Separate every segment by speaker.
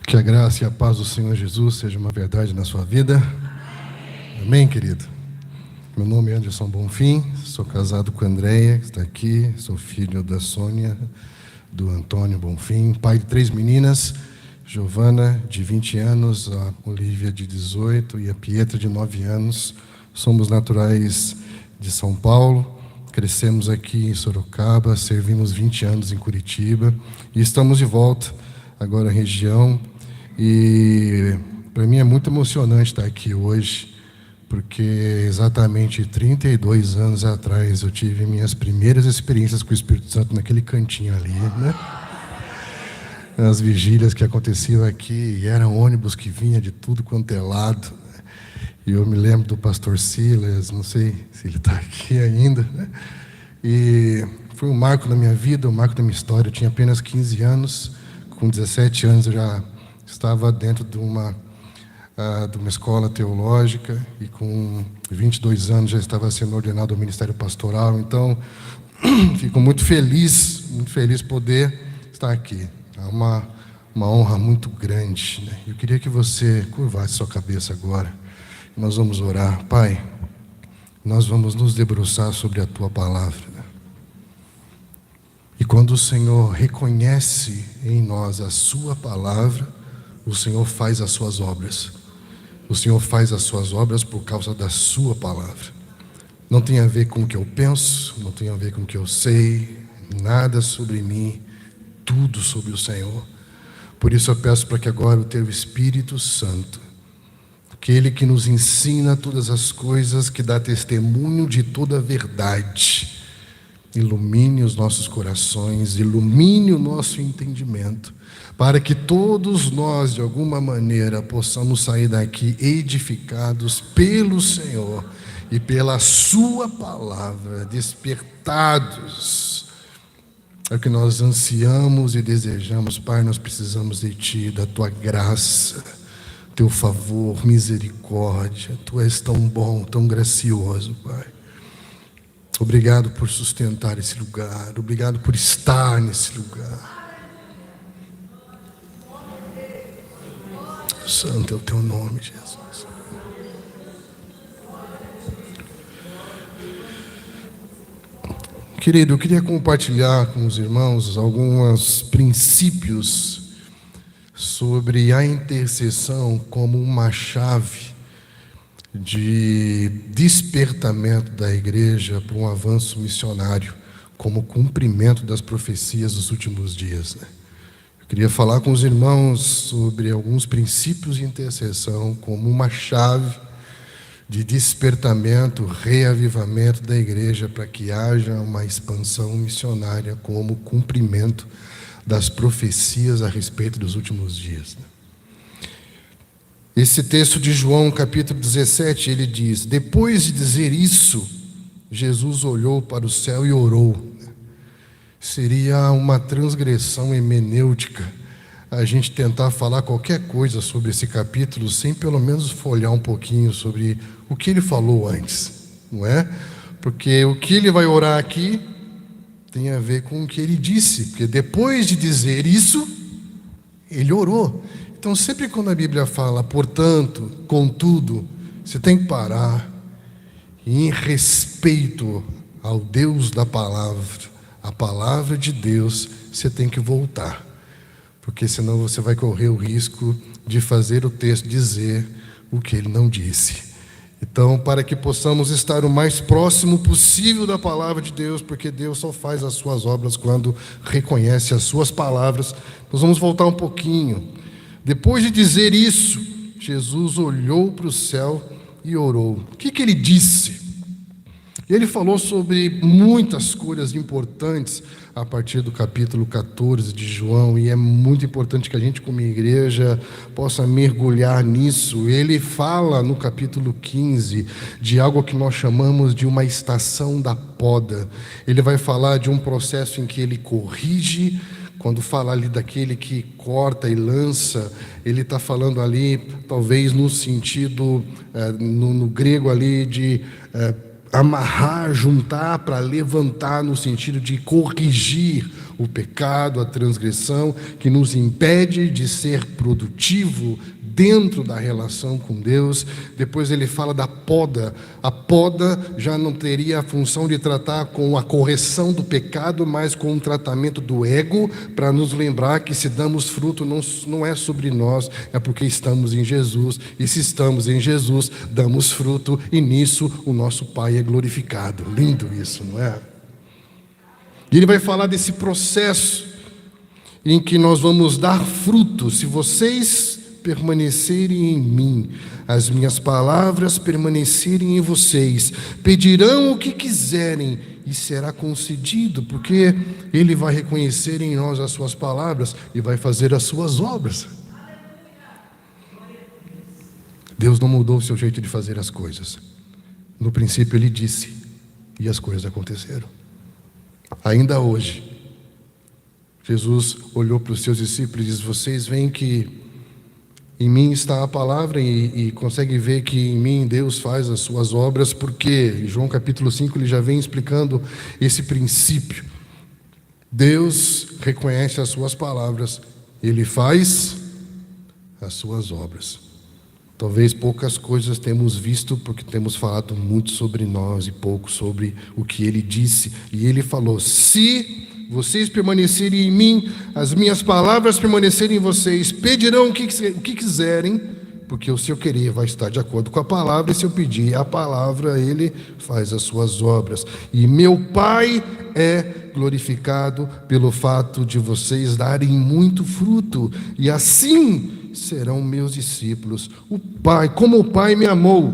Speaker 1: Que a graça e a paz do Senhor Jesus seja uma verdade na sua vida. Amém, querido? Meu nome é Anderson Bonfim, sou casado com a Andréia, que está aqui, sou filho da Sônia, do Antônio Bonfim, pai de 3 meninas, Giovana, de 20 anos, a Olivia, de 18, e a Pietra, de 9 anos. Somos naturais de São Paulo, crescemos aqui em Sorocaba, servimos 20 anos em Curitiba, e estamos de volta agora à região. E para mim é muito emocionante estar aqui hoje, porque exatamente 32 anos atrás eu tive minhas primeiras experiências com o Espírito Santo naquele cantinho ali, né? As vigílias que aconteciam aqui, e eram ônibus que vinha de tudo quanto é lado. E eu me lembro do pastor Silas, não sei se ele está aqui ainda, né? E foi um marco na minha vida, um marco da minha história. Eu tinha apenas 15 anos, com 17 anos eu já estava dentro de uma escola teológica, e com 22 anos já estava sendo ordenado ao ministério pastoral. Então, fico muito feliz poder estar aqui. É uma honra muito grande, né? Eu queria que você curvasse sua cabeça agora. Nós vamos orar. Pai, nós vamos nos debruçar sobre a Tua palavra, né? E quando o Senhor reconhece em nós a Sua palavra, o Senhor faz as Suas obras. O Senhor faz as Suas obras por causa da Sua palavra. Não tem a ver com o que eu penso, não tem a ver com o que eu sei, nada sobre mim, tudo sobre o Senhor. Por isso eu peço para que agora o Teu Espírito Santo, aquele que nos ensina todas as coisas, que dá testemunho de toda a verdade, ilumine os nossos corações, ilumine o nosso entendimento, para que todos nós, de alguma maneira, possamos sair daqui edificados pelo Senhor e pela Sua palavra, despertados. É o que nós ansiamos e desejamos. Pai, nós precisamos de Ti, da Tua graça, Teu favor, misericórdia. Tu és tão bom, tão gracioso, Pai. Obrigado por sustentar esse lugar, obrigado por estar nesse lugar. Santo é o Teu nome, Jesus. Querido, eu queria compartilhar com os irmãos alguns princípios sobre a intercessão como uma chave de despertamento da igreja para um avanço missionário, como cumprimento das profecias dos últimos dias, né? Eu queria falar com os irmãos sobre alguns princípios de intercessão como uma chave de despertamento, reavivamento da igreja, para que haja uma expansão missionária como cumprimento das profecias a respeito dos últimos dias, né? Esse texto de João, capítulo 17, ele diz: depois de dizer isso, Jesus olhou para o céu e orou. Seria uma transgressão hermenêutica a gente tentar falar qualquer coisa sobre esse capítulo sem pelo menos folhear um pouquinho sobre o que ele falou antes, não é? Porque o que ele vai orar aqui tem a ver com o que ele disse, porque depois de dizer isso, ele orou. Então, sempre quando a Bíblia fala, portanto, contudo, você tem que parar e, em respeito ao Deus da palavra, a palavra de Deus, você tem que voltar, porque senão você vai correr o risco de fazer o texto dizer o que ele não disse. Então, para que possamos estar o mais próximo possível da palavra de Deus, porque Deus só faz as suas obras quando reconhece as suas palavras, nós vamos voltar um pouquinho. Depois de dizer isso, Jesus olhou para o céu e orou. O que ele disse? Ele falou sobre muitas coisas importantes a partir do capítulo 14 de João, e é muito importante que a gente, como igreja, possa mergulhar nisso. Ele fala no capítulo 15 de algo que nós chamamos de uma estação da poda. Ele vai falar de um processo em que ele corrige. Quando fala ali daquele que corta e lança, ele está falando ali, talvez no sentido, no grego ali, de amarrar, juntar para levantar, no sentido de corrigir o pecado, a transgressão, que nos impede de ser produtivo dentro da relação com Deus. Depois ele fala da poda. A poda já não teria a função de tratar com a correção do pecado, mas com o tratamento do ego, para nos lembrar que se damos fruto não é sobre nós, é porque estamos em Jesus, e se estamos em Jesus, damos fruto, e nisso o nosso Pai é glorificado. Lindo isso, não é? E ele vai falar desse processo em que nós vamos dar fruto. Se vocês permanecerem em mim, as minhas palavras permanecerem em vocês, pedirão o que quiserem e será concedido, porque ele vai reconhecer em nós as suas palavras e vai fazer as suas obras. Deus não mudou o seu jeito de fazer as coisas. No princípio ele disse, e as coisas aconteceram. Ainda hoje, Jesus olhou para os seus discípulos e disse: vocês veem que em mim está a palavra e conseguem ver que em mim Deus faz as suas obras, porque em João capítulo 5 ele já vem explicando esse princípio. Deus reconhece as suas palavras, ele faz as suas obras. Talvez poucas coisas temos visto, porque temos falado muito sobre nós e pouco sobre o que ele disse. E ele falou: se vocês permanecerem em mim, as minhas palavras permanecerem em vocês, pedirão o que quiserem, porque o seu querer vai estar de acordo com a palavra, e se eu pedir a palavra, ele faz as suas obras. E meu Pai é glorificado pelo fato de vocês darem muito fruto, e assim serão meus discípulos. O Pai, como o Pai me amou,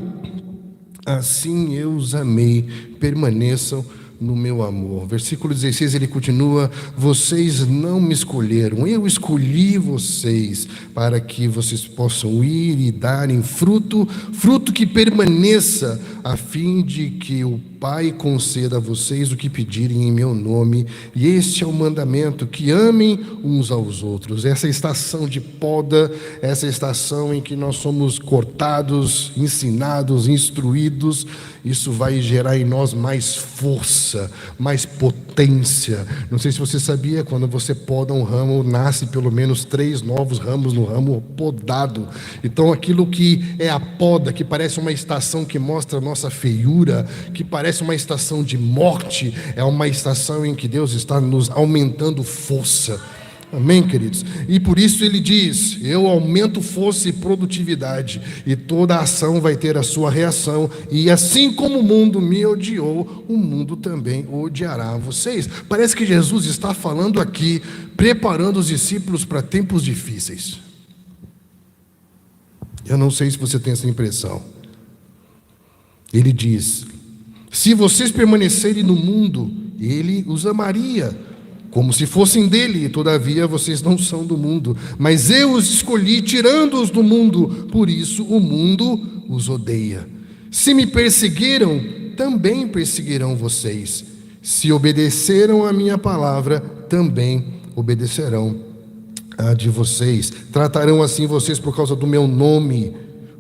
Speaker 1: assim eu os amei, permaneçam no meu amor. Versículo 16, ele continua: vocês não me escolheram, eu escolhi vocês, para que vocês possam ir e darem fruto, fruto que permaneça, a fim de que o Pai conceda a vocês o que pedirem em meu nome. E este é o mandamento, que amem uns aos outros. Essa estação de poda, essa estação em que nós somos cortados, ensinados, instruídos, isso vai gerar em nós mais força, mais potência. Não sei se você sabia, quando você poda um ramo, nasce pelo menos 3 novos ramos no ramo podado. Então aquilo que é a poda, que parece uma estação que mostra a nossa feiura, que parece uma estação de morte, é uma estação em que Deus está nos aumentando força. Amém, queridos? E por isso ele diz: eu aumento força e produtividade, e toda ação vai ter a sua reação, e assim como o mundo me odiou, o mundo também odiará vocês. Parece que Jesus está falando aqui, preparando os discípulos para tempos difíceis. Eu não sei se você tem essa impressão. Ele diz: se vocês permanecerem no mundo, ele os amaria, como se fossem dele, todavia vocês não são do mundo, mas eu os escolhi tirando-os do mundo, por isso o mundo os odeia. Se me perseguiram, também perseguirão vocês. Se obedeceram à minha palavra, também obedecerão a de vocês. Tratarão assim vocês por causa do meu nome,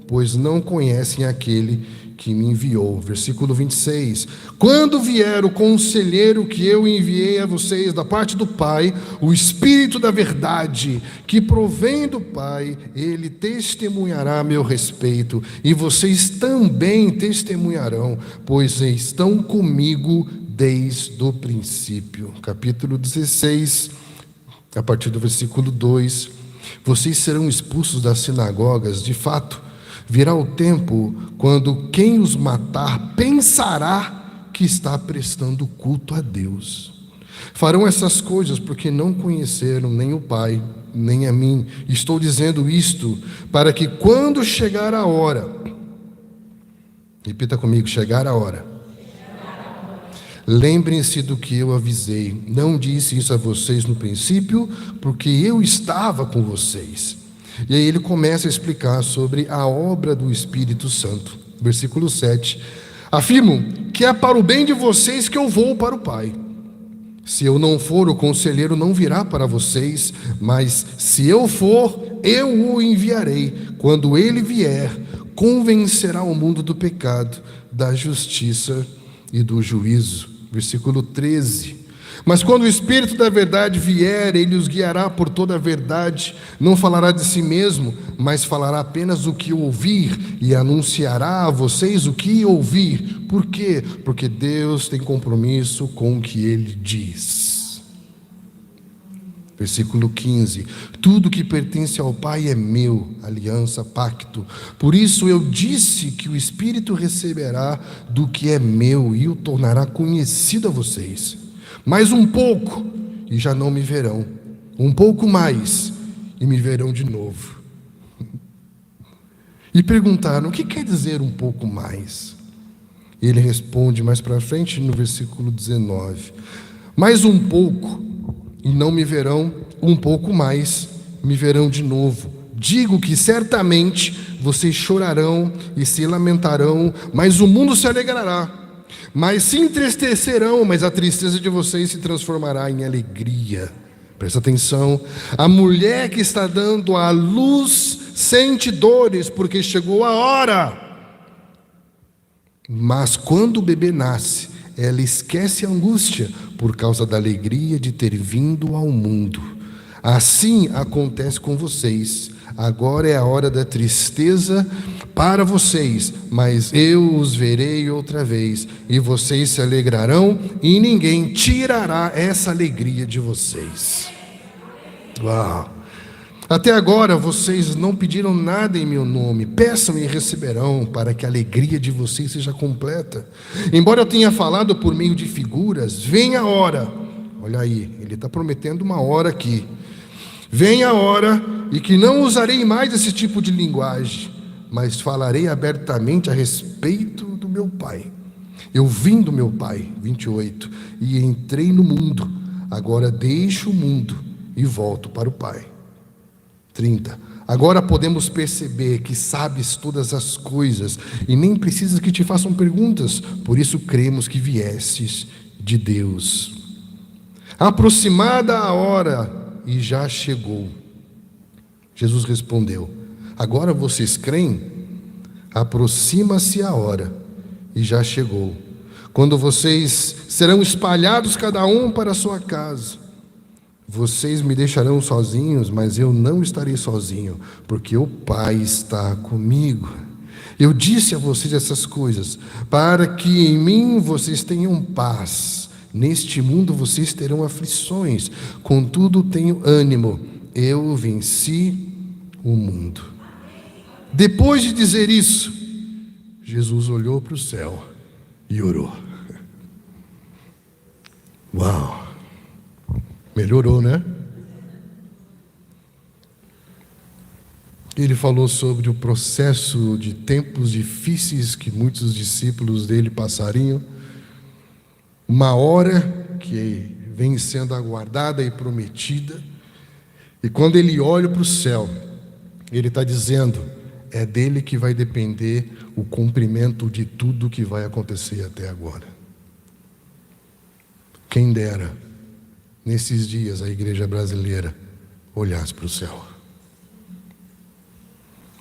Speaker 1: pois não conhecem aquele que me enviou. Versículo 26. Quando vier o conselheiro que eu enviei a vocês da parte do Pai, o Espírito da verdade, que provém do Pai, ele testemunhará a meu respeito, e vocês também testemunharão, pois estão comigo desde o princípio. Capítulo 16, a partir do versículo 2. Vocês serão expulsos das sinagogas, de fato, virá o tempo quando quem os matar pensará que está prestando culto a Deus. Farão essas coisas porque não conheceram nem o Pai, nem a mim. Estou dizendo isto para que quando chegar a hora, repita comigo, chegar a hora, lembrem-se do que eu avisei. Não disse isso a vocês no princípio, porque eu estava com vocês. E aí ele começa a explicar sobre a obra do Espírito Santo. Versículo 7. Afirmo que é para o bem de vocês que eu vou para o Pai. Se eu não for, o conselheiro não virá para vocês, mas se eu for, eu o enviarei. Quando ele vier, convencerá o mundo do pecado, da justiça e do juízo. Versículo 13. Mas quando o Espírito da verdade vier, ele os guiará por toda a verdade. Não falará de si mesmo, mas falará apenas o que ouvir e anunciará a vocês o que ouvir. Por quê? Porque Deus tem compromisso com o que ele diz. Versículo 15: tudo que pertence ao Pai é meu, aliança, pacto. Por isso eu disse que o Espírito receberá do que é meu e o tornará conhecido a vocês. Mais um pouco e já não me verão, um pouco mais e me verão de novo. E perguntaram: o que quer dizer um pouco mais? E ele responde mais para frente no versículo 19: mais um pouco e não me verão, um pouco mais me verão de novo. Digo que certamente vocês chorarão e se lamentarão, mas o mundo se alegrará. Mas se entristecerão, mas a tristeza de vocês se transformará em alegria. Presta atenção: a mulher que está dando à luz sente dores, porque chegou a hora. Mas quando o bebê nasce, ela esquece a angústia, por causa da alegria de ter vindo ao mundo. Assim acontece com vocês. Agora é a hora da tristeza para vocês, mas eu os verei outra vez, e vocês se alegrarão, e ninguém tirará essa alegria de vocês. Uau! Até agora vocês não pediram nada em meu nome. Peçam e receberão, para que a alegria de vocês seja completa. Embora eu tenha falado por meio de figuras, vem a hora. Olha aí, ele está prometendo uma hora aqui. Vem a hora e que não usarei mais esse tipo de linguagem, mas falarei abertamente a respeito do meu Pai. Eu vim do meu Pai, 28, e entrei no mundo. Agora deixo o mundo e volto para o Pai. 30. Agora podemos perceber que sabes todas as coisas e nem precisas que te façam perguntas. Por isso cremos que viestes de Deus. Aproximada a hora e já chegou. Jesus respondeu: agora vocês creem? Aproxima-se a hora e já chegou, quando vocês serão espalhados cada um para a sua casa. Vocês me deixarão sozinhos, mas eu não estarei sozinho, porque o Pai está comigo. Eu disse a vocês essas coisas para que em mim vocês tenham paz. Neste mundo vocês terão aflições, contudo tenho ânimo, eu venci o mundo. Depois de dizer isso, Jesus olhou para o céu e orou. Uau! Melhorou, né? Ele falou sobre o processo de tempos difíceis que muitos discípulos dele passariam. Uma hora que vem sendo aguardada e prometida. E quando ele olha para o céu, ele está dizendo: é dele que vai depender o cumprimento de tudo que vai acontecer até agora. Quem dera, nesses dias, a igreja brasileira olhasse para o céu.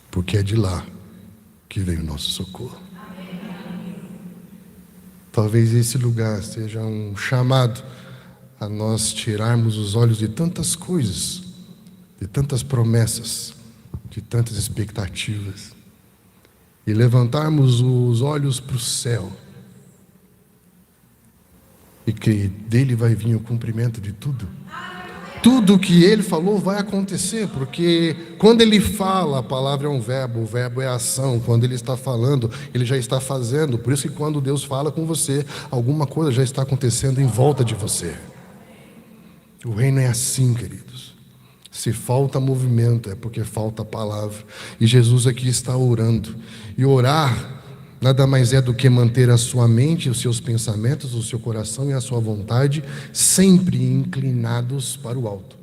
Speaker 1: Porque é de lá que vem o nosso socorro. Talvez esse lugar seja um chamado a nós tirarmos os olhos de tantas coisas, de tantas promessas, de tantas expectativas, e levantarmos os olhos para o céu, e que dele vai vir o cumprimento de tudo. Tudo o que ele falou vai acontecer, porque quando ele fala, a palavra é um verbo, o verbo é ação. Quando ele está falando, ele já está fazendo. Por isso que quando Deus fala com você, alguma coisa já está acontecendo em volta de você. O reino é assim, queridos. Se falta movimento, é porque falta palavra. E Jesus aqui está orando. E orar nada mais é do que manter a sua mente, os seus pensamentos, o seu coração e a sua vontade sempre inclinados para o alto,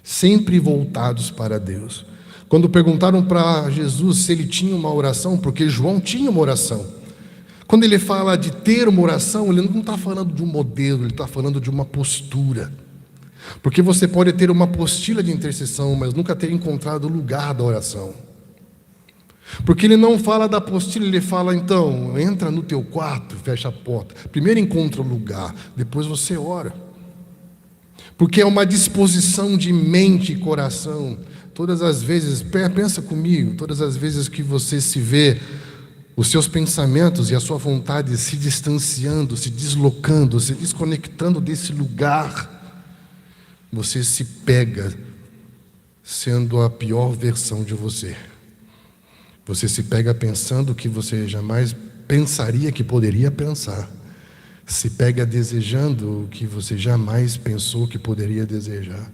Speaker 1: sempre voltados para Deus. Quando perguntaram para Jesus se ele tinha uma oração, porque João tinha uma oração. Quando ele fala de ter uma oração, ele não está falando de um modelo, ele está falando de uma postura. Porque você pode ter uma apostila de intercessão, mas nunca ter encontrado o lugar da oração. Porque ele não fala da apostila, ele fala: então, entra no teu quarto, fecha a porta. Primeiro encontra o lugar, depois você ora. porque é uma disposição de mente e coração. Todas as vezes, pensa comigo, todas as vezes que você se vê, os seus pensamentos e a sua vontade se distanciando, se deslocando, se desconectando desse lugar, você se pega sendo a pior versão de você. Você se pega pensando o que você jamais pensaria que poderia pensar. Se pega desejando o que você jamais pensou que poderia desejar.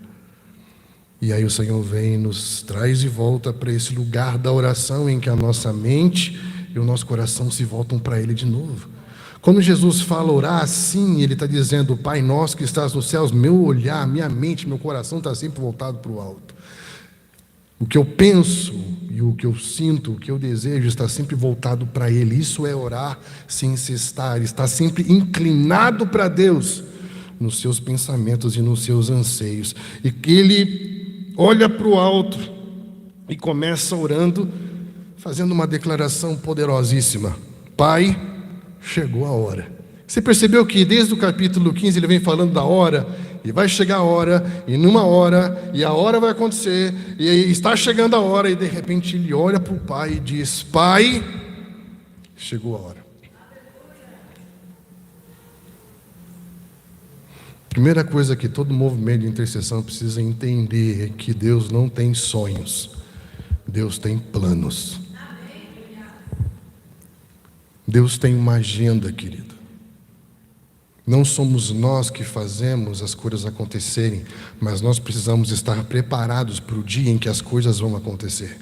Speaker 1: E aí o Senhor vem e nos traz de volta para esse lugar da oração em que a nossa mente e o nosso coração se voltam para Ele de novo. Quando Jesus fala orar assim, Ele está dizendo: Pai nosso que estás nos céus, meu olhar, minha mente, meu coração está sempre voltado para o alto. O que eu penso e o que eu sinto, o que eu desejo está sempre voltado para Ele. Isso é orar sem cessar, está sempre inclinado para Deus nos seus pensamentos e nos seus anseios. E que Ele olha para o alto e começa orando, fazendo uma declaração poderosíssima: Pai, chegou a hora. Você percebeu que desde o capítulo 15 ele vem falando da hora, e vai chegar a hora, e numa hora, e a hora vai acontecer, e está chegando a hora, e de repente ele olha para o Pai e diz: Pai, chegou a hora. Primeira coisa que todo movimento de intercessão precisa entender é que Deus não tem sonhos, Deus tem planos. Deus tem uma agenda, querido. Não somos nós que fazemos as coisas acontecerem, mas nós precisamos estar preparados para o dia em que as coisas vão acontecer.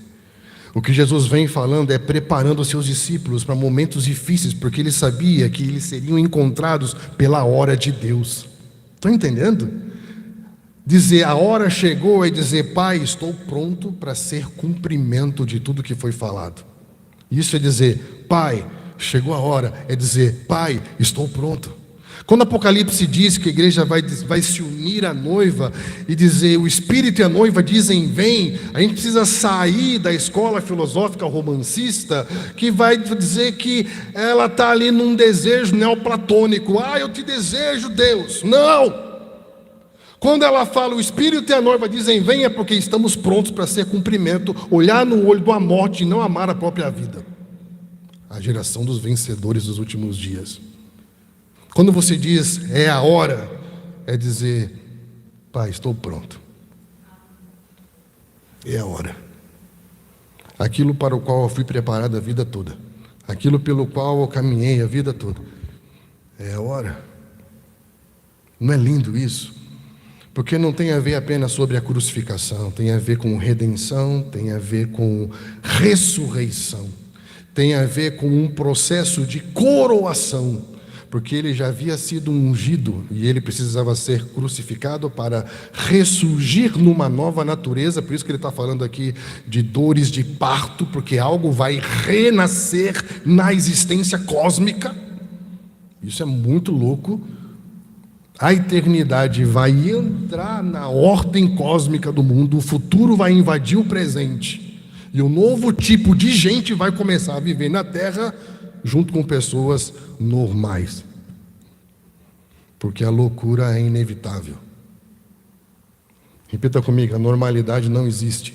Speaker 1: O que Jesus vem falando é preparando os seus discípulos para momentos difíceis, porque Ele sabia que eles seriam encontrados pela hora de Deus. Estão entendendo? Dizer a hora chegou é dizer: Pai, estou pronto para ser cumprimento de tudo que foi falado. Isso é dizer: Pai, chegou a hora, é dizer: Pai, estou pronto. Quando Apocalipse diz que a igreja vai se unir à noiva e dizer: o Espírito e a noiva dizem vem, a gente precisa sair da escola filosófica romancista que vai dizer que ela está ali num desejo neoplatônico. Eu te desejo, Deus. Não! Quando ela fala o Espírito e a noiva dizem vem, é porque estamos prontos para ser cumprimento, olhar no olho da morte e não amar a própria vida. A geração dos vencedores dos últimos dias. Quando você diz é a hora, é dizer: Pai, estou pronto. É a hora. Aquilo para o qual eu fui preparado a vida toda, aquilo pelo qual eu caminhei a vida toda, é a hora. Não é lindo isso? Porque não tem a ver apenas sobre a crucificação, tem a ver com redenção, tem a ver com ressurreição, tem a ver com um processo de coroação. Porque ele já havia sido ungido e ele precisava ser crucificado para ressurgir numa nova natureza. Por isso que ele está falando aqui de dores de parto, porque algo vai renascer na existência cósmica. Isso é muito louco. A eternidade vai entrar na ordem cósmica do mundo, o futuro vai invadir o presente e um novo tipo de gente vai começar a viver na Terra junto com pessoas normais, porque a loucura é inevitável. Repita comigo: a normalidade não existe.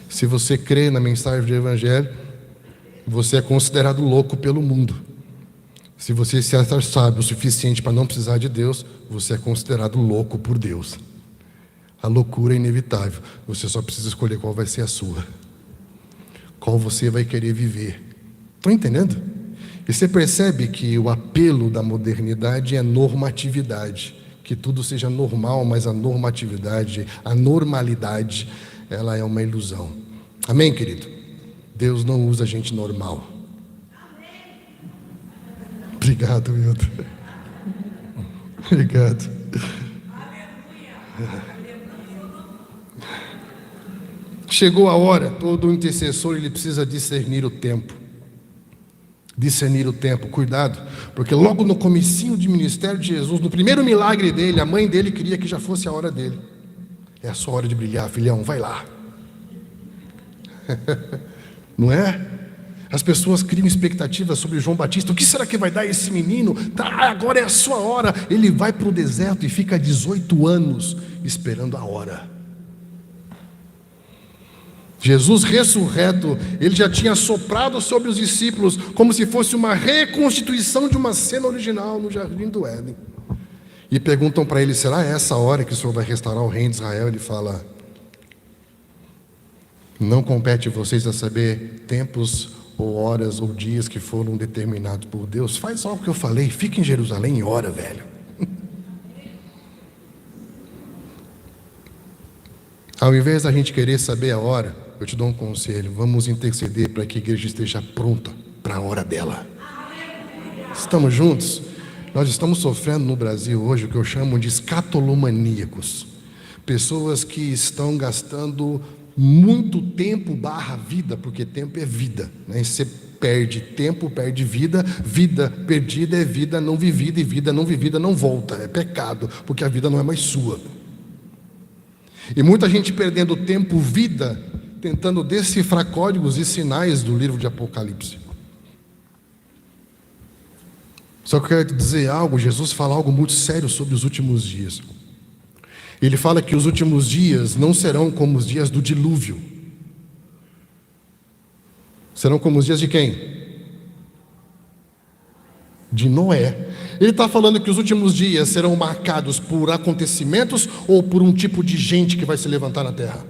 Speaker 1: Se você crê na mensagem do Evangelho, você é considerado louco pelo mundo. Se você se achar sábio o suficiente para não precisar de Deus, você é considerado louco por Deus. A loucura é inevitável, você só precisa escolher qual vai ser a sua, qual você vai querer viver. Estão entendendo? E você percebe que o apelo da modernidade é normatividade, que tudo seja normal, mas a normatividade, a normalidade, ela é uma ilusão. Amém, querido? Deus não usa gente normal. Obrigado, Milton. Obrigado. Chegou a hora, todo intercessor ele precisa discernir o tempo. Discernir o tempo, cuidado, porque logo no comecinho de ministério de Jesus, no primeiro milagre dele, a mãe dele queria que já fosse a hora dele. É a sua hora de brilhar, filhão, vai lá. Não é? As pessoas criam expectativas sobre João Batista. O que será que vai dar esse menino? Agora é a sua hora. Ele vai para o deserto e fica 18 anos esperando a hora. Jesus ressurreto, ele já tinha soprado sobre os discípulos como se fosse uma reconstituição de uma cena original no Jardim do Éden. E perguntam para ele: será essa a hora que o Senhor vai restaurar o reino de Israel? Ele fala: não compete vocês a saber tempos ou horas ou dias que foram determinados por Deus. Faz só o que eu falei, fica em Jerusalém e ora, velho. Ao invés da gente querer saber a hora, eu te dou um conselho: vamos interceder para que a igreja esteja pronta para a hora dela. Estamos juntos? Nós estamos sofrendo no Brasil hoje o que eu chamo de escatolomaníacos. Pessoas que estão gastando muito tempo / vida, porque tempo é vida, né? Você perde tempo, perde vida. Vida perdida é vida não vivida, e vida não vivida não volta. É pecado, porque a vida não é mais sua. E muita gente perdendo tempo, vida, tentando decifrar códigos e sinais do livro de Apocalipse. Só que eu quero te dizer algo: Jesus fala algo muito sério sobre os últimos dias. Ele fala que os últimos dias não serão como os dias do dilúvio. Serão como os dias de quem? De Noé. Ele está falando que os últimos dias serão marcados por acontecimentos ou por um tipo de gente que vai se levantar na terra?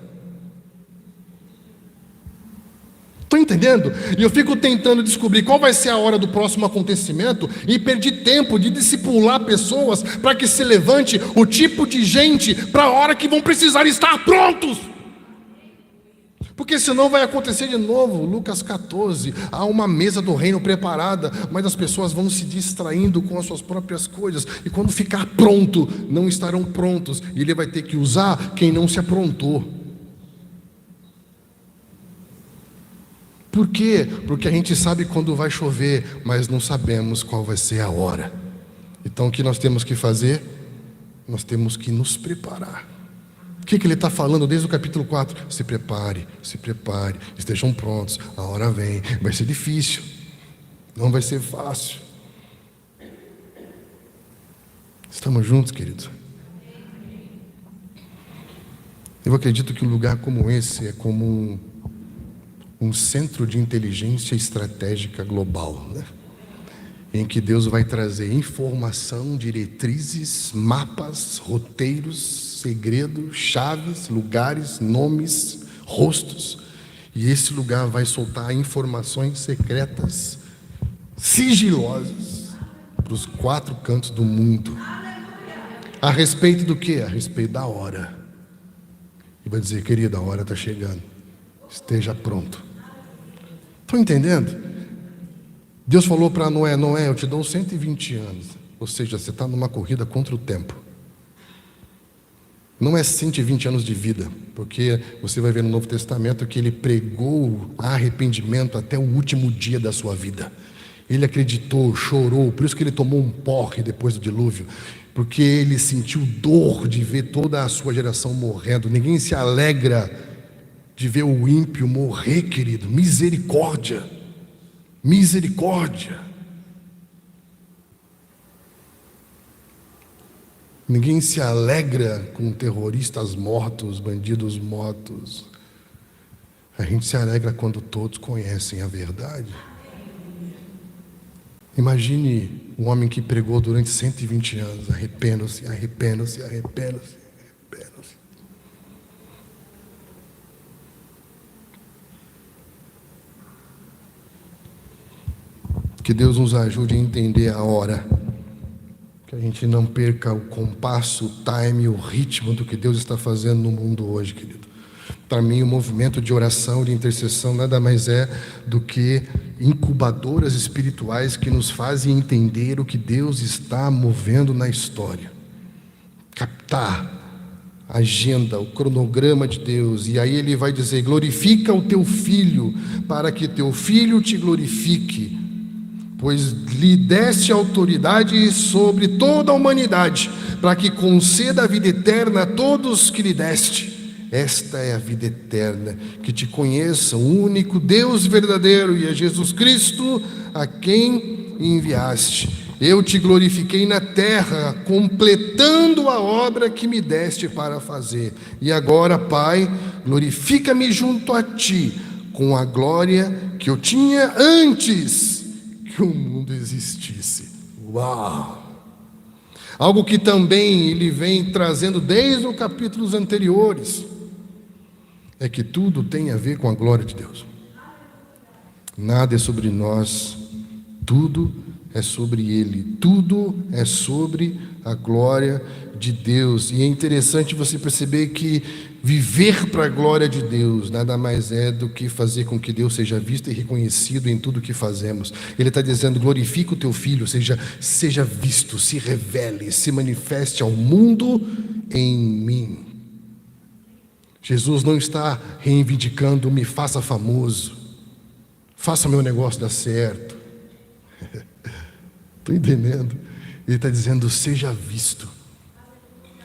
Speaker 1: Estou entendendo? E eu fico tentando descobrir qual vai ser a hora do próximo acontecimento e perdi tempo de discipular pessoas para que se levante o tipo de gente para a hora que vão precisar estar prontos. Porque senão vai acontecer de novo. Lucas 14, há uma mesa do reino preparada, mas as pessoas vão se distraindo com as suas próprias coisas, e quando ficar pronto, não estarão prontos, e ele vai ter que usar quem não se aprontou. Por quê? Porque a gente sabe quando vai chover, mas não sabemos qual vai ser a hora. Então o que nós temos que fazer? Nós temos que nos preparar. O que ele está falando desde o capítulo 4? Se prepare, estejam prontos, a hora vem. Vai ser difícil, não vai ser fácil. Estamos juntos, queridos? Eu acredito que um lugar como esse é como um centro de inteligência estratégica global, né? Em que Deus vai trazer informação, diretrizes, mapas, roteiros, segredos, chaves, lugares, nomes, rostos. E esse lugar vai soltar informações secretas, sigilosas, para os 4 cantos do mundo. A respeito do quê? A respeito da hora. E vai dizer: querida, a hora está chegando, esteja pronto. Estão entendendo? Deus falou para Noé: Noé, eu te dou 120 anos. Ou seja, você está numa corrida contra o tempo. Não é 120 anos de vida, porque você vai ver no Novo Testamento que ele pregou arrependimento até o último dia da sua vida. Ele acreditou, chorou, por isso que ele tomou um porre depois do dilúvio, porque ele sentiu dor de ver toda a sua geração morrendo. Ninguém se alegra de ver o ímpio morrer, querido. Misericórdia, misericórdia. Ninguém se alegra com terroristas mortos, bandidos mortos. A gente se alegra quando todos conhecem a verdade. Imagine um homem que pregou durante 120 anos: arrependam-se, arrependam-se, arrependam-se, arrependam-se. Que Deus nos ajude a entender a hora, que a gente não perca o compasso, o time, o ritmo do que Deus está fazendo no mundo hoje, querido. Para mim, o movimento de oração, de intercessão, nada mais é do que incubadoras espirituais que nos fazem entender o que Deus está movendo na história. Captar a agenda, o cronograma de Deus. E aí ele vai dizer: glorifica o teu filho, para que teu filho te glorifique, pois lhe deste autoridade sobre toda a humanidade, para que conceda a vida eterna a todos que lhe deste. esta é a vida eterna, que te conheçam, o único Deus verdadeiro e a Jesus Cristo, a quem enviaste. Eu te glorifiquei na terra, completando a obra que me deste para fazer. E agora, Pai, glorifica-me junto a ti, com a glória que eu tinha antes que o mundo existisse. Uau! Algo que também ele vem trazendo desde os capítulos anteriores, é que tudo tem a ver com a glória de Deus. Nada é sobre nós, tudo é sobre Ele, tudo é sobre a glória de Deus. E é interessante você perceber que viver para a glória de Deus nada mais é do que fazer com que Deus seja visto e reconhecido em tudo que fazemos. Ele está dizendo: glorifica o teu Filho, seja visto, se revele, se manifeste ao mundo em mim. Jesus não está reivindicando: me faça famoso, faça meu negócio dar certo. Estou entendendo? Ele está dizendo: seja visto,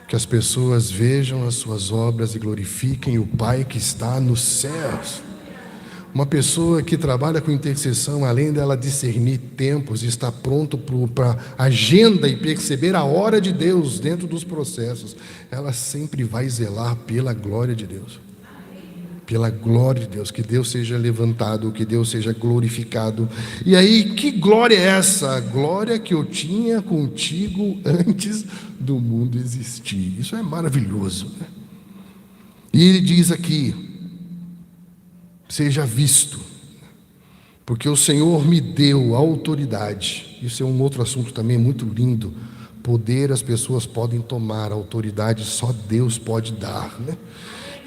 Speaker 1: que as pessoas vejam as suas obras e glorifiquem o Pai que está nos céus. Uma pessoa que trabalha com intercessão, além dela discernir tempos e estar pronto para a agenda e perceber a hora de Deus dentro dos processos, ela sempre vai zelar pela glória de Deus. Pela glória de Deus, que Deus seja levantado, que Deus seja glorificado. E aí, que glória é essa? A glória que eu tinha contigo antes do mundo existir. Isso é maravilhoso, né? E ele diz aqui: seja visto, porque o Senhor me deu autoridade. Isso é um outro assunto também muito lindo. Poder as pessoas podem tomar, autoridade só Deus pode dar, né?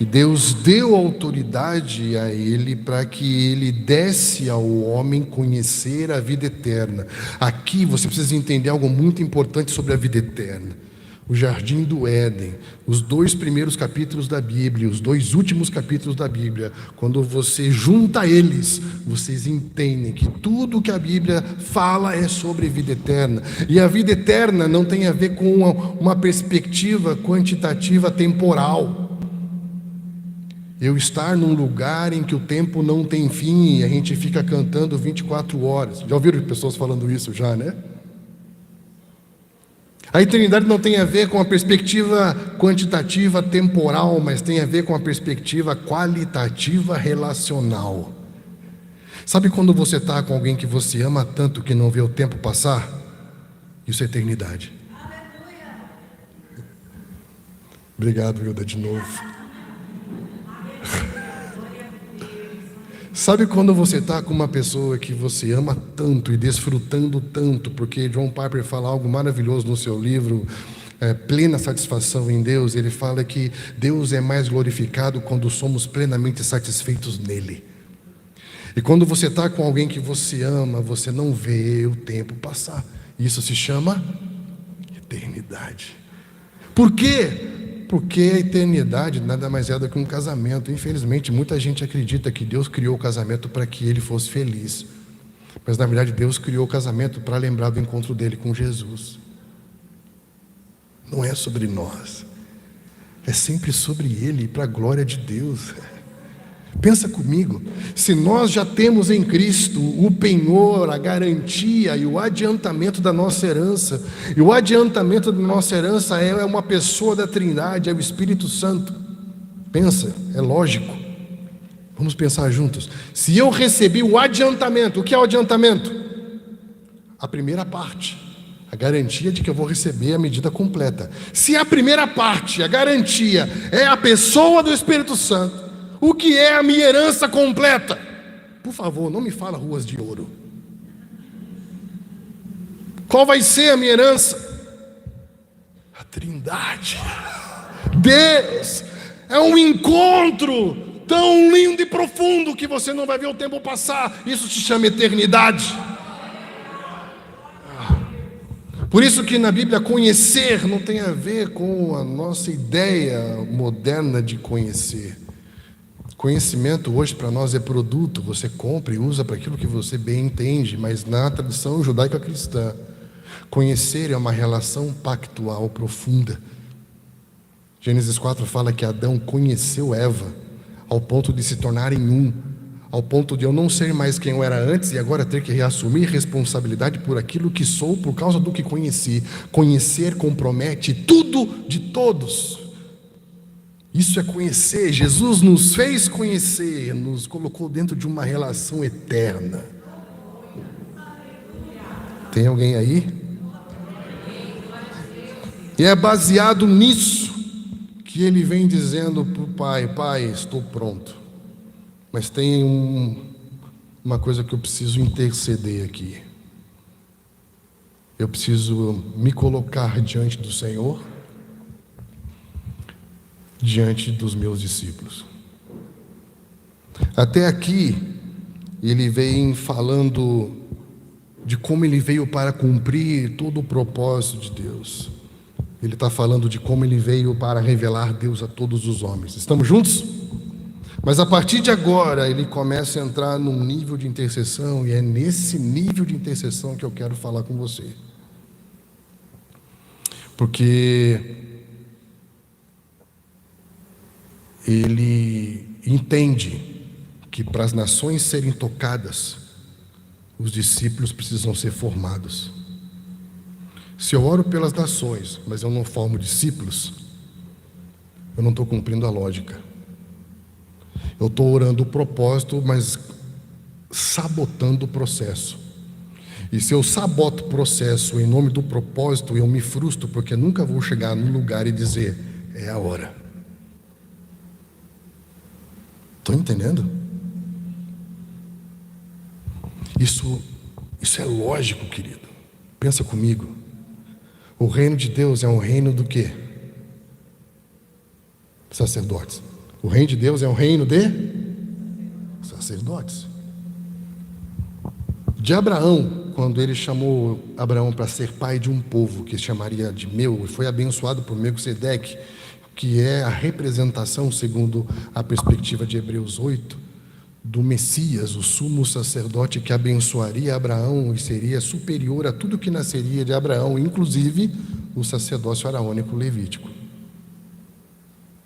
Speaker 1: E Deus deu autoridade a ele para que ele desse ao homem conhecer a vida eterna. Aqui você precisa entender algo muito importante sobre a vida eterna. O jardim do Éden, os 2 primeiros capítulos da Bíblia, os 2 últimos capítulos da Bíblia, quando você junta eles, vocês entendem que tudo que a Bíblia fala é sobre vida eterna. E a vida eterna não tem a ver com uma perspectiva quantitativa temporal. Eu estar num lugar em que o tempo não tem fim e a gente fica cantando 24 horas. Já ouviram pessoas falando isso já, né? A eternidade não tem a ver com a perspectiva quantitativa temporal, mas tem a ver com a perspectiva qualitativa relacional. Sabe quando você está com alguém que você ama tanto que não vê o tempo passar? Isso é eternidade. Obrigado, Hilda, de novo. Sabe quando você está com uma pessoa que você ama tanto e desfrutando tanto, porque John Piper fala algo maravilhoso no seu livro, Plena Satisfação em Deus. Ele fala que Deus é mais glorificado quando somos plenamente satisfeitos nele. E quando você está com alguém que você ama, você não vê o tempo passar. Isso se chama eternidade. Por quê? Porque a eternidade nada mais é do que um casamento. Infelizmente, muita gente acredita que Deus criou o casamento para que ele fosse feliz. Mas, na verdade, Deus criou o casamento para lembrar do encontro dele com Jesus. Não é sobre nós. É sempre sobre ele, para a glória de Deus. Pensa comigo, se nós já temos em Cristo o penhor, a garantia e o adiantamento da nossa herança, e o adiantamento da nossa herança é uma pessoa da Trindade, é o Espírito Santo. Pensa, é lógico. Vamos pensar juntos. Se eu recebi o adiantamento, o que é o adiantamento? A primeira parte, a garantia de que eu vou receber a medida completa. Se a primeira parte, a garantia, é a pessoa do Espírito Santo, o que é a minha herança completa? Por favor, não me fala ruas de ouro. Qual vai ser a minha herança? A Trindade. Deus é um encontro tão lindo e profundo que você não vai ver o tempo passar. Isso se chama eternidade. Por isso que na Bíblia conhecer não tem a ver com a nossa ideia moderna de conhecer. Conhecimento hoje para nós é produto, você compra e usa para aquilo que você bem entende, mas na tradição judaica cristã, conhecer é uma relação pactual profunda. Gênesis 4 fala que Adão conheceu Eva ao ponto de se tornarem um, ao ponto de eu não ser mais quem eu era antes e agora ter que reassumir responsabilidade por aquilo que sou por causa do que conheci. Conhecer compromete tudo de todos. Isso é conhecer. Jesus nos fez conhecer, nos colocou dentro de uma relação eterna. Tem alguém aí? E é baseado nisso que ele vem dizendo para o Pai: Pai, estou pronto, mas tem uma coisa que eu preciso interceder aqui. Eu preciso me colocar diante do Senhor, diante dos meus discípulos. Até aqui, ele vem falando de como ele veio para cumprir todo o propósito de Deus. Ele está falando de como ele veio para revelar Deus a todos os homens. Estamos juntos? Mas a partir de agora, ele começa a entrar num nível de intercessão, e é nesse nível de intercessão que eu quero falar com você. Porque ele entende que para as nações serem tocadas, os discípulos precisam ser formados. Se eu oro pelas nações, mas eu não formo discípulos, eu não estou cumprindo a lógica. Eu estou orando o propósito, mas sabotando o processo. E se eu saboto o processo em nome do propósito, eu me frustro, porque nunca vou chegar no lugar e dizer: é a hora. Estão entendendo? Isso é lógico, querido. Pensa comigo. O reino de Deus é um reino do quê? Sacerdotes. O reino de Deus é um reino de sacerdotes. De Abraão, quando ele chamou Abraão para ser pai de um povo que chamaria de meu, e foi abençoado por Melquisedeque, que é a representação, segundo a perspectiva de Hebreus 8, do Messias, o sumo sacerdote que abençoaria Abraão e seria superior a tudo que nasceria de Abraão, inclusive o sacerdócio araônico levítico.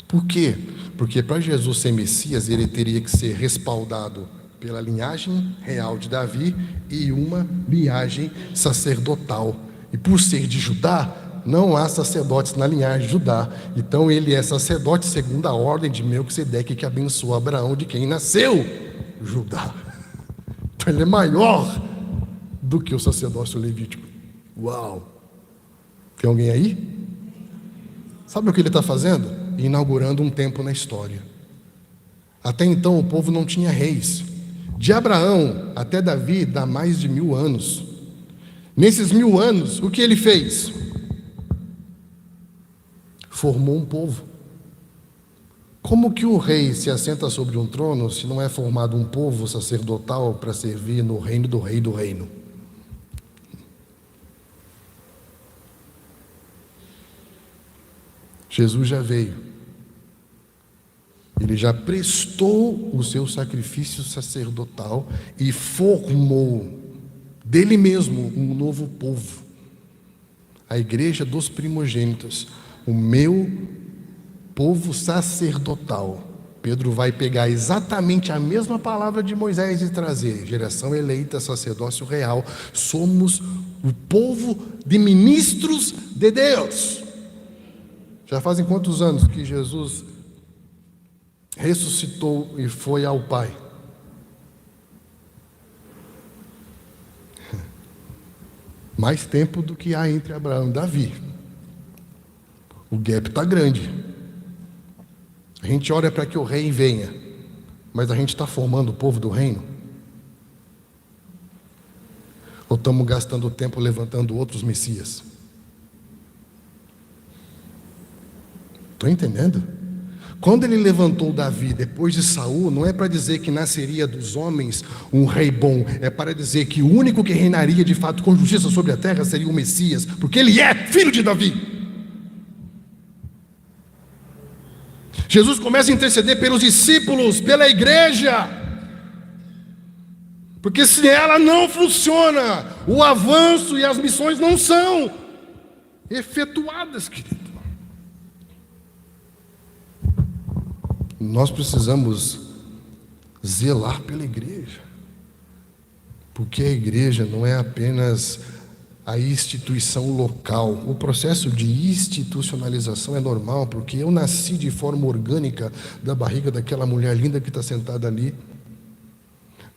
Speaker 1: Por quê? Porque para Jesus ser Messias, ele teria que ser respaldado pela linhagem real de Davi e uma linhagem sacerdotal. E por ser de Judá, não há sacerdotes na linhagem de Judá. Então ele é sacerdote segundo a ordem de Melquisedeque, que abençoa Abraão, de quem nasceu Judá. Então ele é maior do que o sacerdócio levítico. Uau! Tem alguém aí? Sabe o que ele está fazendo? Inaugurando um tempo na história. Até então o povo não tinha reis. De Abraão até Davi dá mais de 1000 anos. Nesses 1000 anos, o que ele fez? Formou um povo. Como que o rei se assenta sobre um trono se não é formado um povo sacerdotal para servir no reino do rei do reino? Jesus já veio. Ele já prestou o seu sacrifício sacerdotal e formou dele mesmo um novo povo. A igreja dos primogênitos, o meu povo sacerdotal. Pedro vai pegar exatamente a mesma palavra de Moisés e trazer: geração eleita, sacerdócio real. Somos o povo de ministros de Deus. Já fazem quantos anos que Jesus ressuscitou e foi ao Pai? Mais tempo do que há entre Abraão e Davi. O gap está grande. A gente olha para que o rei venha, mas a gente está formando o povo do reino? Ou estamos gastando tempo levantando outros messias? Estão entendendo? Quando ele levantou Davi depois de Saul, não é para dizer que nasceria dos homens um rei bom, é para dizer que o único que reinaria de fato com justiça sobre a terra seria o Messias, porque ele é filho de Davi. Jesus começa a interceder pelos discípulos, pela igreja, porque se ela não funciona, o avanço e as missões não são efetuadas, querido. Nós precisamos zelar pela igreja, porque a igreja não é apenas a instituição local. O processo de institucionalização é normal, porque eu nasci de forma orgânica da barriga daquela mulher linda que está sentada ali,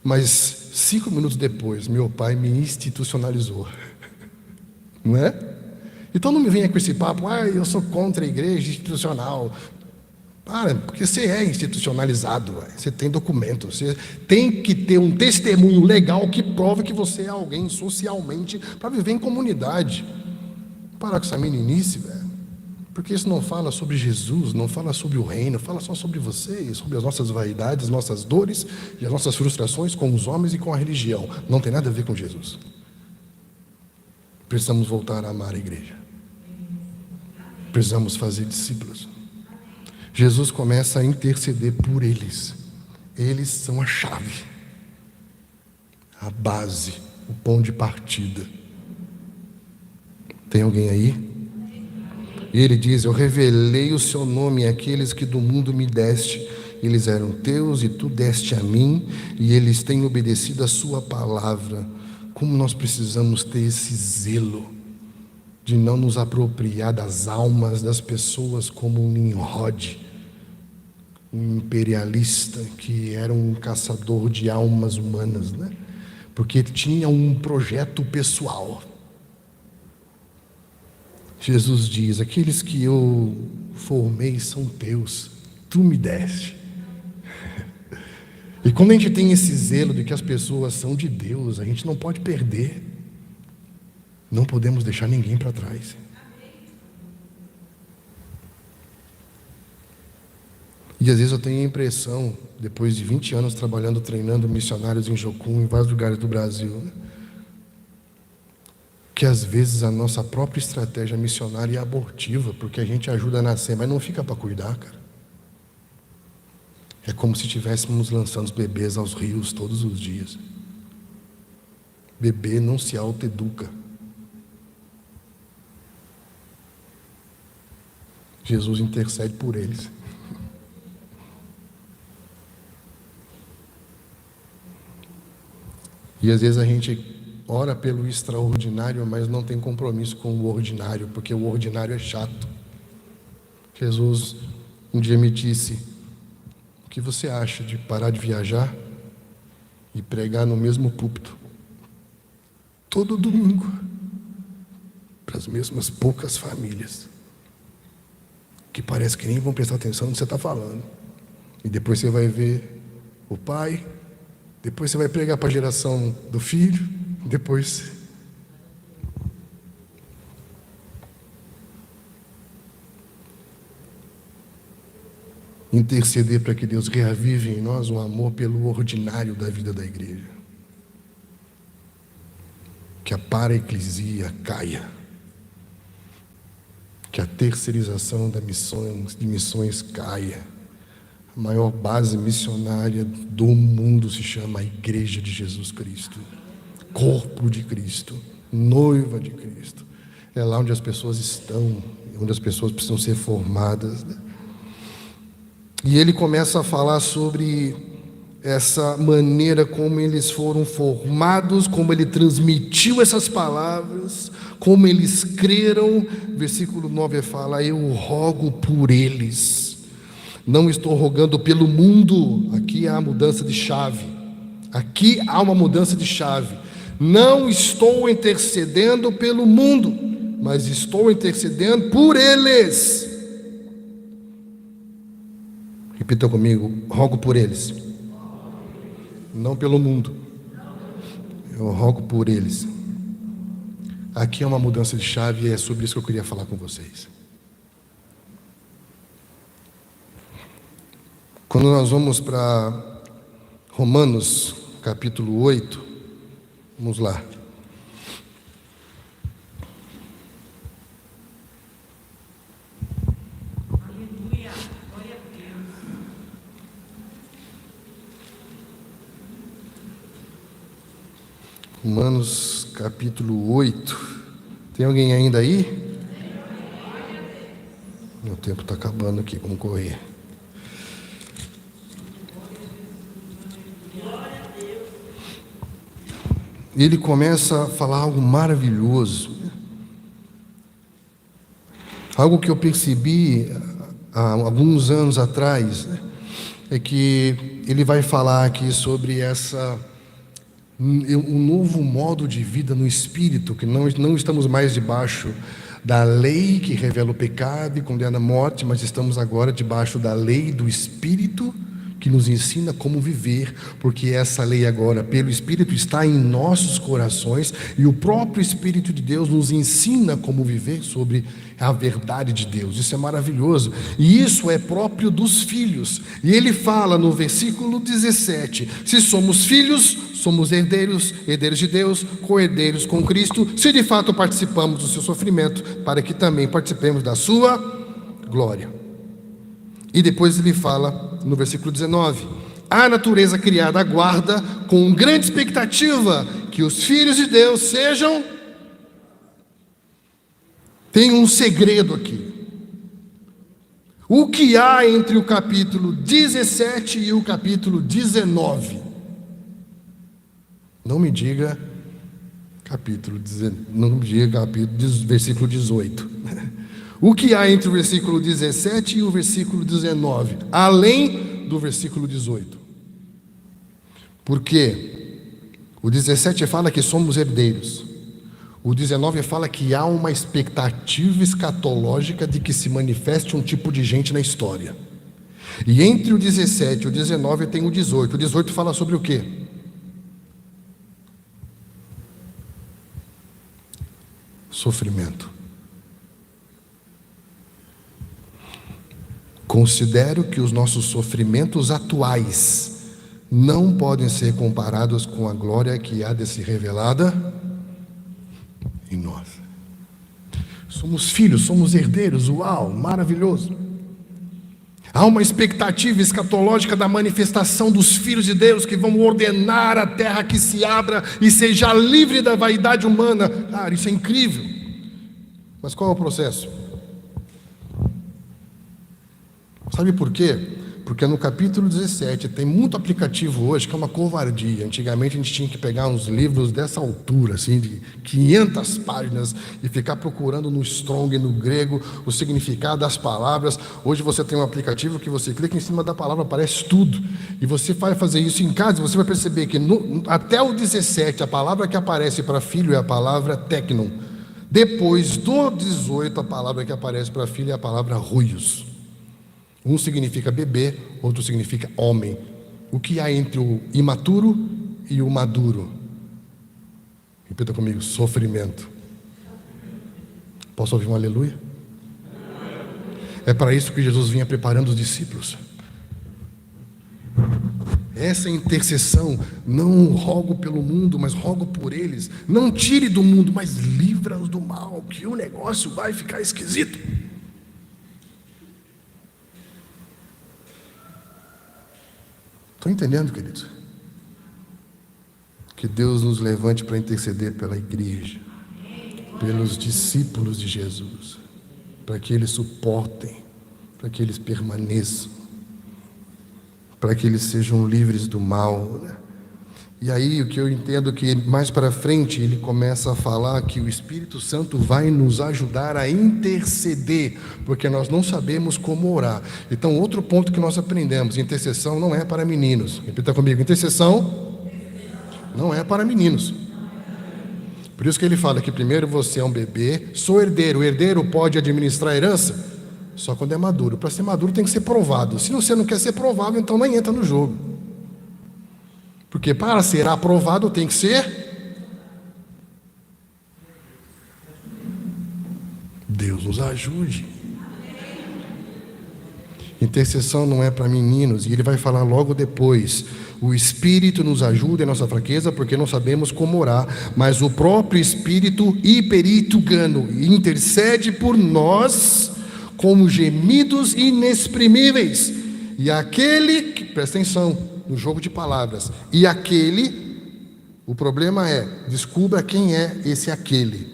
Speaker 1: mas 5 minutos depois meu pai me institucionalizou, não é? Então não me venha com esse papo, eu sou contra a igreja institucional. Para, porque você é institucionalizado, você tem documento, você tem que ter um testemunho legal que prove que você é alguém socialmente para viver em comunidade. Para com essa meninice, velho, porque isso não fala sobre Jesus, não fala sobre o reino, fala só sobre você, sobre as nossas vaidades, nossas dores e as nossas frustrações com os homens e com a religião. Não tem nada a ver com Jesus. Precisamos voltar a amar a igreja. Precisamos fazer discípulos. Jesus começa a interceder por eles. Eles são a chave, a base, o pão de partida. Tem alguém aí? E ele diz: eu revelei o seu nome àqueles que do mundo me deste. Eles eram teus e tu deste a mim, e eles têm obedecido a sua palavra. Como nós precisamos ter esse zelo de não nos apropriar das almas das pessoas como um Nimrod, um imperialista que era um caçador de almas humanas, né? Porque tinha um projeto pessoal. Jesus diz: aqueles que eu formei são teus, tu me deste. E quando a gente tem esse zelo de que as pessoas são de Deus, a gente não pode perder, não podemos deixar ninguém para trás. E às vezes eu tenho a impressão, depois de 20 anos trabalhando, treinando missionários em Jocum, em vários lugares do Brasil, que às vezes a nossa própria estratégia missionária é abortiva, porque a gente ajuda a nascer, mas não fica para cuidar, cara. É como se estivéssemos lançando os bebês aos rios todos os dias. Bebê não se autoeduca. Jesus intercede por eles. E às vezes a gente ora pelo extraordinário, mas não tem compromisso com o ordinário, porque o ordinário é chato. Jesus um dia me disse: o que você acha de parar de viajar e pregar no mesmo púlpito todo domingo para as mesmas poucas famílias que parece que nem vão prestar atenção no que você está falando, e depois você vai ver o pai, depois você vai pregar para a geração do filho, depois interceder para que Deus reavive em nós um amor pelo ordinário da vida da igreja, que a paraeclesia caia, que a terceirização de missões caia. A maior base missionária do mundo se chama a Igreja de Jesus Cristo, corpo de Cristo, noiva de Cristo. É lá onde as pessoas estão, onde as pessoas precisam ser formadas, né? E ele começa a falar sobre essa maneira como eles foram formados, como ele transmitiu essas palavras, como eles creram. Versículo 9 fala: eu rogo por eles. Não estou rogando pelo mundo. Aqui há mudança de chave. Aqui há uma mudança de chave. Não estou intercedendo pelo mundo, mas estou intercedendo por eles. Repita comigo: rogo por eles. Não pelo mundo. Eu rogo por eles. Aqui é uma mudança de chave e é sobre isso que eu queria falar com vocês. Quando nós vamos para Romanos, capítulo 8, vamos lá.
Speaker 2: Aleluia, glória a Deus.
Speaker 1: Romanos, capítulo 8. Tem alguém ainda aí? Meu tempo está acabando aqui, vamos correr. ele começa a falar algo maravilhoso. Algo que eu percebi há alguns anos atrás, é que ele vai falar aqui sobre um novo modo de vida no Espírito, que não estamos mais debaixo da lei que revela o pecado e condena a morte, mas estamos agora debaixo da lei do Espírito, que nos ensina como viver, porque essa lei agora, pelo Espírito, está em nossos corações, e o próprio Espírito de Deus nos ensina como viver sobre a verdade de Deus. Isso é maravilhoso, e isso é próprio dos filhos. E ele fala no versículo 17: se somos filhos, somos herdeiros, herdeiros de Deus, co-herdeiros com Cristo, se de fato participamos do seu sofrimento, para que também participemos da sua glória. E depois ele fala no versículo 19: a natureza criada aguarda com grande expectativa que os filhos de Deus sejam... Tem um segredo aqui. O que há entre o capítulo 17 e o capítulo 19? Não me diga versículo 18. O que há entre o versículo 17 e o versículo 19, além do versículo 18? Porque o 17 fala que somos herdeiros, o 19 fala que há uma expectativa escatológica de que se manifeste um tipo de gente na história. E entre o 17 e o 19 tem o 18. O 18 fala sobre o quê? Sofrimento. Considero que os nossos sofrimentos atuais não podem ser comparados com a glória que há de ser revelada em nós. Somos filhos, somos herdeiros, uau, maravilhoso. Há uma expectativa escatológica da manifestação dos filhos de Deus, que vão ordenar a terra que se abra e seja livre da vaidade humana. Cara, isso é incrível. Mas qual é o processo? Sabe por quê? Porque no capítulo 17 tem muito aplicativo hoje que é uma covardia. Antigamente a gente tinha que pegar uns livros dessa altura, assim, de 500 páginas, e ficar procurando no Strong, no grego, o significado das palavras. Hoje você tem um aplicativo que você clica em cima da palavra, aparece tudo. E você vai fazer isso em casa, você vai perceber que até o 17, a palavra que aparece para filho é a palavra teknon. Depois do 18, a palavra que aparece para filho é a palavra ruios. Um significa bebê, outro significa homem. O que há entre o imaturo e o maduro? Repita comigo: sofrimento. Posso ouvir um aleluia? É para isso que Jesus vinha preparando os discípulos. Essa intercessão: não rogo pelo mundo, mas rogo por eles. Não tire do mundo, mas livra-os do mal, que o negócio vai ficar esquisito. Estão entendendo, queridos? Que Deus nos levante para interceder pela igreja, pelos discípulos de Jesus, para que eles suportem, para que eles permaneçam, para que eles sejam livres do mal, né? E aí o que eu entendo que mais para frente ele começa a falar que o Espírito Santo vai nos ajudar a interceder, porque nós não sabemos como orar. Então outro ponto que nós aprendemos: intercessão não é para meninos. Repita comigo: intercessão não é para meninos. Por isso que ele fala que primeiro você é um bebê, sou herdeiro. O herdeiro pode administrar a herança só quando é maduro. Para ser maduro tem que ser provado. Se você não quer ser provado, então nem entra no jogo. Porque para ser aprovado tem que ser... Deus nos ajude. Intercessão não é para meninos. E ele vai falar logo depois: o Espírito nos ajuda em nossa fraqueza, porque não sabemos como orar, mas o próprio Espírito hiperitugano intercede por nós como gemidos inexprimíveis. E aquele que, presta atenção no jogo de palavras, e aquele, o problema é, descubra quem é esse aquele.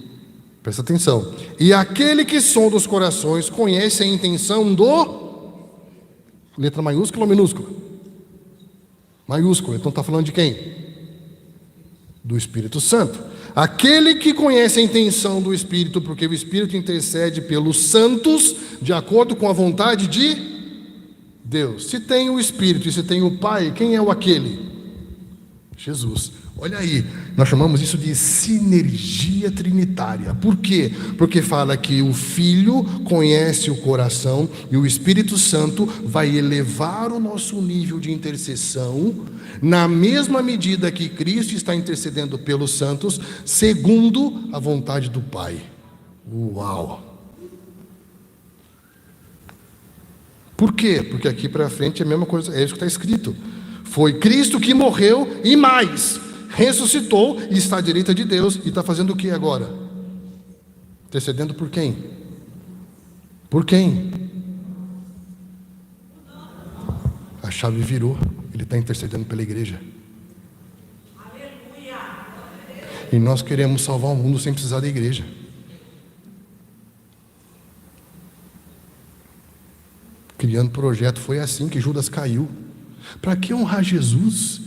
Speaker 1: Presta atenção. E aquele que sonda os corações conhece a intenção do... Letra maiúscula ou minúscula? Maiúscula. Então está falando de quem? do Espírito Santo. Aquele que conhece a intenção do Espírito, porque o Espírito intercede pelos santos, de acordo com a vontade de Deus. Se tem o Espírito e se tem o Pai, quem é o aquele? Jesus. Olha aí, nós chamamos isso de sinergia trinitária. Por quê? Porque fala que o Filho conhece o coração e o Espírito Santo vai elevar o nosso nível de intercessão na mesma medida que Cristo está intercedendo pelos santos, segundo a vontade do Pai. Uau! Por quê? Porque aqui para frente é a mesma coisa, é isso que está escrito. Foi Cristo que morreu e mais, ressuscitou e está à direita de Deus e está fazendo o que agora? Intercedendo por quem? Por quem? A chave virou, ele está intercedendo pela igreja.
Speaker 2: Aleluia.
Speaker 1: E nós queremos salvar o mundo sem precisar da igreja. Criando projeto, foi assim que Judas caiu. Para que honrar Jesus?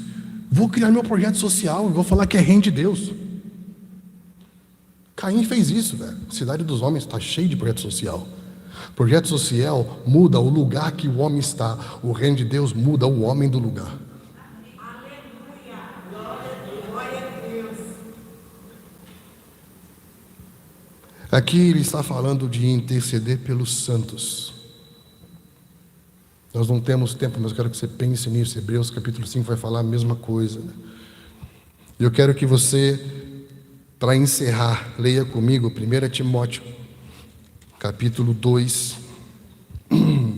Speaker 1: Vou criar meu projeto social e vou falar que é reino de Deus. Caim fez isso, velho. A cidade dos homens está cheia de projeto social. Projeto social muda o lugar que o homem está. O reino de Deus muda o homem do lugar.
Speaker 2: Aleluia. Glória a Deus.
Speaker 1: Aqui ele está falando de interceder pelos santos. Nós não temos tempo, mas eu quero que você pense nisso. Hebreus capítulo 5 vai falar a mesma coisa. E eu quero que você, para encerrar, leia comigo 1 Timóteo, capítulo 2.
Speaker 2: Glória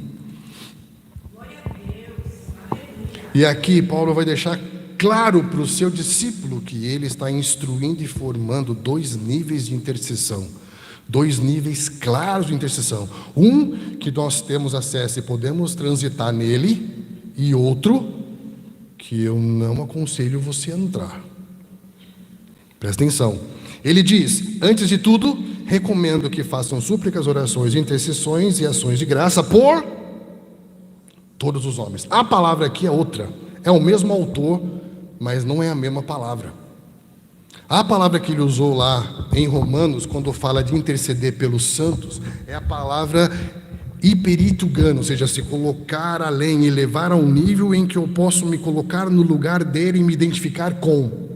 Speaker 2: a Deus. Aleluia.
Speaker 1: E aqui Paulo vai deixar claro para o seu discípulo que ele está instruindo e formando 2 níveis de intercessão. 2 níveis claros de intercessão. Um que nós temos acesso e podemos transitar nele, e outro que eu não aconselho você a entrar. Presta atenção. Ele diz: antes de tudo, recomendo que façam súplicas, orações, intercessões e ações de graça por todos os homens. A palavra aqui é outra. É o mesmo autor, mas não é a mesma palavra. A palavra que ele usou lá em Romanos, quando fala de interceder pelos santos, é a palavra hiperitugano, ou seja, se colocar além e levar a um nível em que eu posso me colocar no lugar dele e me identificar com.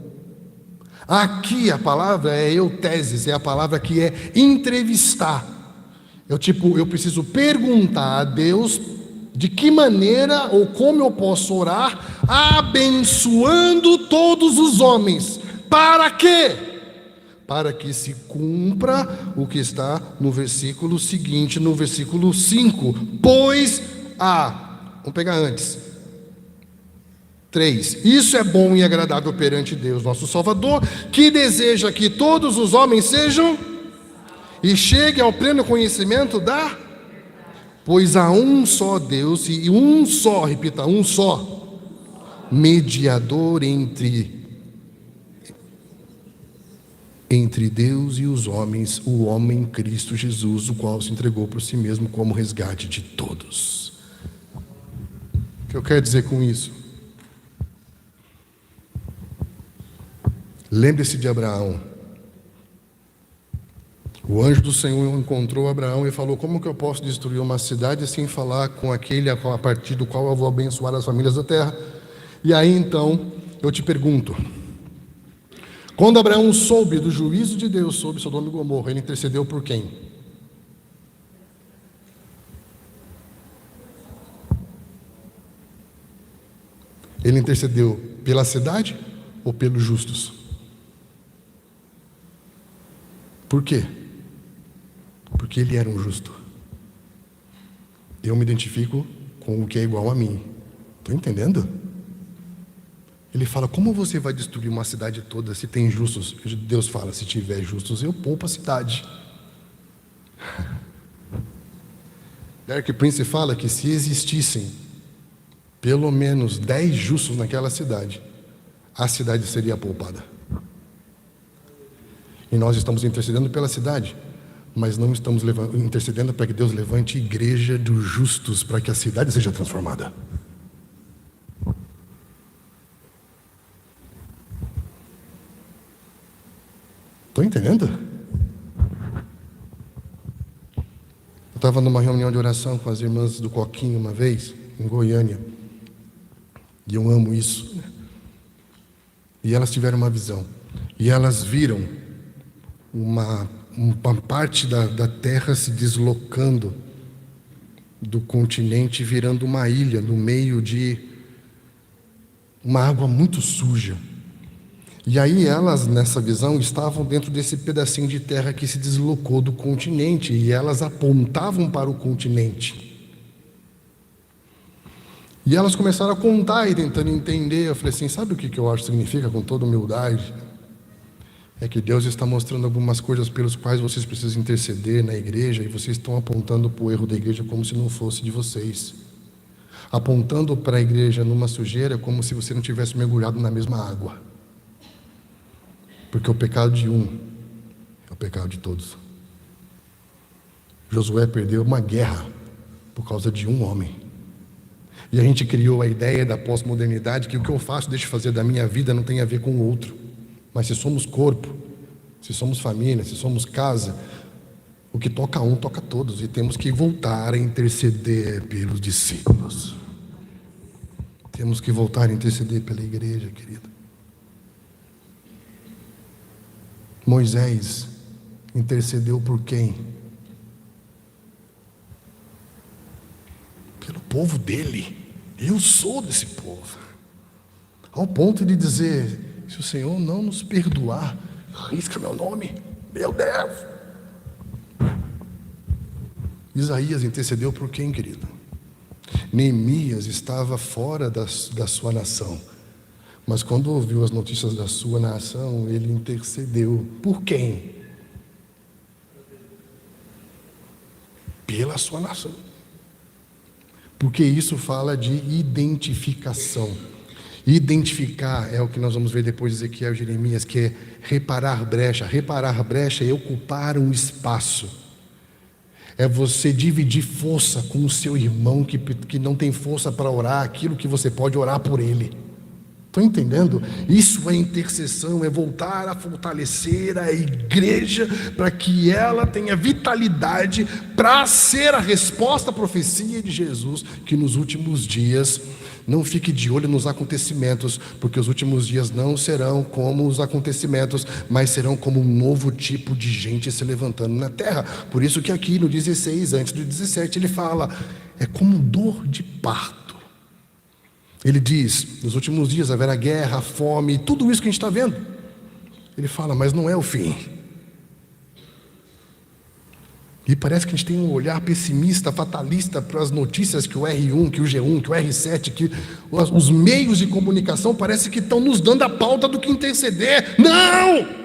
Speaker 1: Aqui a palavra é euteses, é a palavra que é entrevistar. Eu preciso perguntar a Deus de que maneira ou como eu posso orar, abençoando todos os homens. Para quê? Para que se cumpra o que está no versículo seguinte, no versículo 5. Pois vamos pegar antes. 3. Isso é bom e agradável perante Deus, nosso Salvador, que deseja que todos os homens sejam e cheguem ao pleno conhecimento da... Pois há um só Deus e um só, repita, um só, mediador entre Deus e os homens, o homem Cristo Jesus, o qual se entregou por si mesmo como resgate de todos. O que eu quero dizer com isso? Lembre-se de Abraão. O anjo do Senhor encontrou Abraão e falou: como que eu posso destruir uma cidade sem falar com aquele a partir do qual eu vou abençoar as famílias da terra? E aí então eu te pergunto, quando Abraão soube do juízo de Deus sobre Sodoma e Gomorra, ele intercedeu por quem? Ele intercedeu pela cidade ou pelos justos? Por quê? Porque ele era um justo. Eu me identifico com o que é igual a mim. Estou entendendo? Ele fala: como você vai destruir uma cidade toda se tem justos? Deus fala: se tiver justos, eu poupo a cidade. Derek Prince fala que se existissem pelo menos 10 justos naquela cidade, a cidade seria poupada. E nós estamos intercedendo pela cidade, mas não estamos intercedendo para que Deus levante igreja dos justos para que a cidade seja transformada. entendendo? Eu estava numa reunião de oração com as irmãs do Coquinho uma vez, em Goiânia. E eu amo isso. E elas tiveram uma visão. E elas viram uma parte da terra se deslocando do continente, virando uma ilha no meio de uma água muito suja. E aí elas, nessa visão, estavam dentro desse pedacinho de terra que se deslocou do continente, e elas apontavam para o continente. E elas começaram a contar e tentando entender. Eu falei assim, sabe o que eu acho que significa, com toda humildade? É que Deus está mostrando algumas coisas pelos quais vocês precisam interceder na igreja, e vocês estão apontando para o erro da igreja como se não fosse de vocês. Apontando para a igreja numa sujeira como se você não tivesse mergulhado na mesma água. Porque o pecado de um é o pecado de todos. Josué perdeu uma guerra por causa de um homem. E a gente criou a ideia da pós-modernidade que o que eu faço, deixo de fazer da minha vida não tem a ver com o outro. Mas se somos corpo, se somos família, se somos casa, o que toca um, toca todos. E temos que voltar a interceder pelos discípulos. Temos que voltar a interceder pela igreja, querido. Moisés intercedeu por quem? Pelo povo dele. Eu sou desse povo. Ao ponto de dizer, se o Senhor não nos perdoar, risca meu nome, meu Deus. Isaías intercedeu por quem, querido? Neemias estava fora da sua nação, mas quando ouviu as notícias da sua nação, ele intercedeu por quem? Pela sua nação. Porque isso fala de identificação. Identificar é o que nós vamos ver depois de Ezequiel e Jeremias, que é reparar brecha. Reparar brecha é ocupar um espaço. É você dividir força com o seu irmão que não tem força para orar aquilo que você pode orar por ele. Estão entendendo? Isso é intercessão, é voltar a fortalecer a igreja para que ela tenha vitalidade para ser a resposta à profecia de Jesus, que nos últimos dias, não fique de olho nos acontecimentos, porque os últimos dias não serão como os acontecimentos, mas serão como um novo tipo de gente se levantando na terra. Por isso que aqui no 16, antes do 17, ele fala, é como dor de parto. Ele diz, nos últimos dias haverá guerra, fome, tudo isso que a gente está vendo. Ele fala, mas não é o fim. E parece que a gente tem um olhar pessimista, fatalista para as notícias que o R1, que o G1, que o R7, que os meios de comunicação parece que estão nos dando a pauta do que interceder. Não!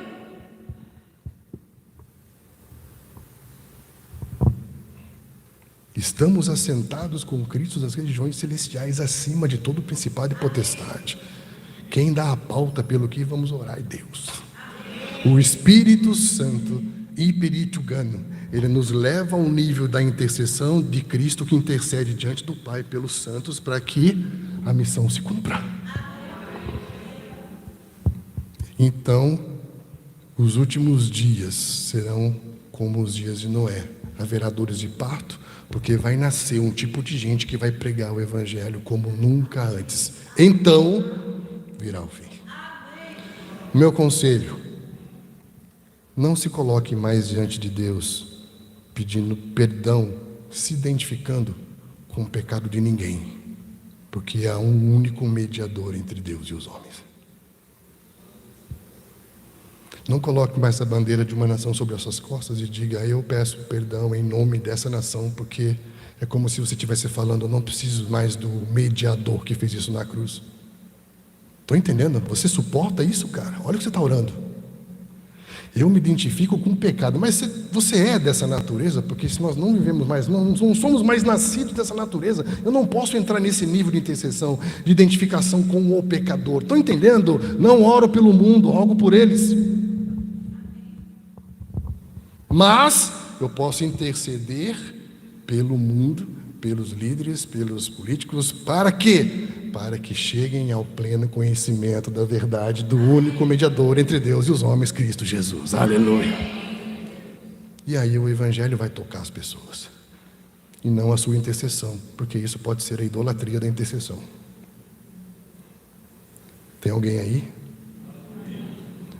Speaker 1: Estamos assentados com Cristo nas regiões celestiais, acima de todo principado e potestade. Quem dá a pauta pelo que vamos orar é Deus. O Espírito Santo, hiperitugano, ele nos leva a um nível da intercessão de Cristo, que intercede diante do Pai pelos santos, para que a missão se cumpra. Então, os últimos dias serão como os dias de Noé. Haverá dores de parto, porque vai nascer um tipo de gente que vai pregar o Evangelho como nunca antes. Então, virá o fim. Meu conselho, não se coloque mais diante de Deus pedindo perdão, se identificando com o pecado de ninguém, porque há um único mediador entre Deus e os homens. Não coloque mais a bandeira de uma nação sobre as suas costas e diga, eu peço perdão em nome dessa nação, porque é como se você estivesse falando, eu não preciso mais do mediador que fez isso na cruz. Estão entendendo? Você suporta isso, cara? Olha o que você está orando. Eu me identifico com o pecado, mas você é dessa natureza, porque se nós não vivemos mais, não somos mais nascidos dessa natureza, eu não posso entrar nesse nível de intercessão, de identificação com o pecador. Estão entendendo? Não oro pelo mundo, oro por eles. Mas eu posso interceder pelo mundo, pelos líderes, pelos políticos. Para quê? para que cheguem ao pleno conhecimento da verdade do único mediador entre Deus e os homens, Cristo Jesus. Aleluia. E aí o evangelho vai tocar as pessoas, e não a sua intercessão, porque isso pode ser a idolatria da intercessão. Tem alguém aí?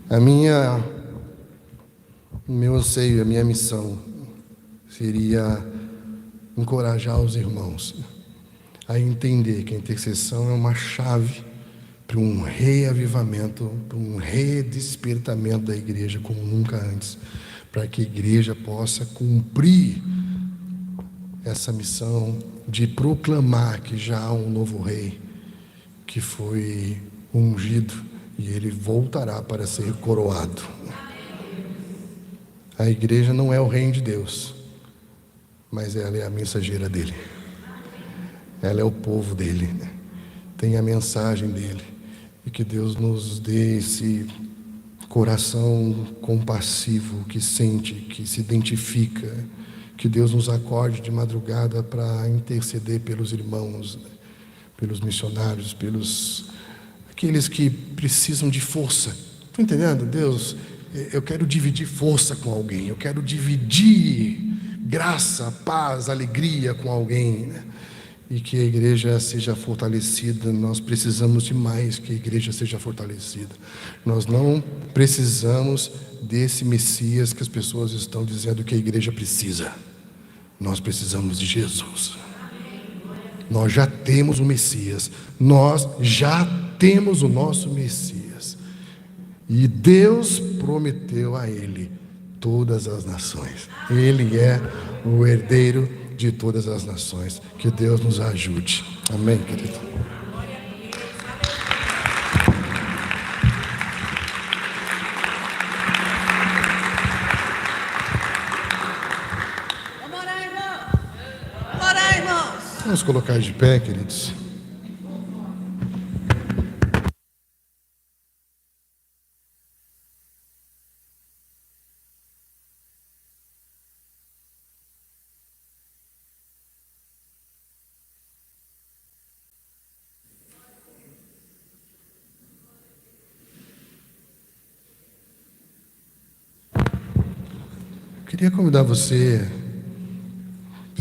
Speaker 1: A minha missão seria encorajar os irmãos a entender que a intercessão é uma chave para um reavivamento, para um redespertamento da igreja como nunca antes, para que a igreja possa cumprir essa missão de proclamar que já há um novo rei que foi ungido e ele voltará para ser coroado. A igreja não é o reino de Deus, mas ela é a mensageira dele. Ela é o povo dele, tem a mensagem dele. E que Deus nos dê esse coração compassivo, que sente, que se identifica. Que Deus nos acorde de madrugada para interceder pelos irmãos, pelos missionários, pelos aqueles que precisam de força. Estou entendendo? Deus, eu quero dividir força com alguém, eu quero dividir graça, paz, alegria com alguém, né? E que a igreja seja fortalecida. Nós precisamos de mais que a igreja seja fortalecida. Nós não precisamos desse Messias que as pessoas estão dizendo que a igreja precisa. Nós precisamos de Jesus. Nós já temos o Messias. Nós já temos o nosso Messias. E Deus prometeu a ele todas as nações. Ele é o herdeiro de todas as nações. Que Deus nos ajude. Amém, querido?
Speaker 3: Vamos orar, irmãos. Vamos orar, irmãos.
Speaker 1: Vamos colocar de pé, queridos. Queria convidar você,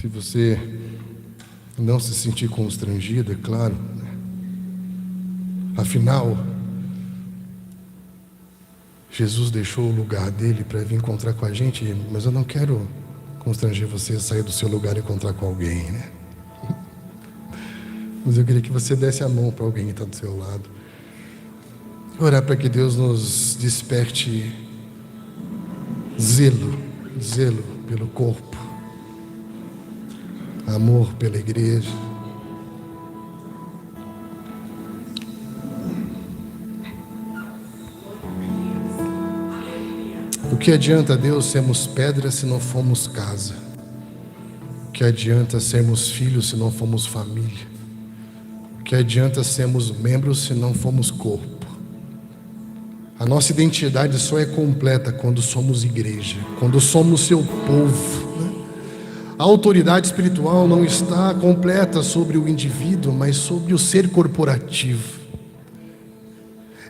Speaker 1: se você não se sentir constrangido, é claro, né? Afinal, Jesus deixou o lugar dele para vir encontrar com a gente, mas eu não quero constranger você a sair do seu lugar e encontrar com alguém, né? Mas eu queria que você desse a mão para alguém que está do seu lado. Orar para que Deus nos desperte zelo pelo corpo, amor pela igreja. O que adianta, Deus, sermos pedra se não formos casa? O que adianta sermos filhos se não formos família? O que adianta sermos membros se não formos corpo? A nossa identidade só é completa quando somos igreja, quando somos seu povo, né? A autoridade espiritual não está completa sobre o indivíduo, mas sobre o ser corporativo.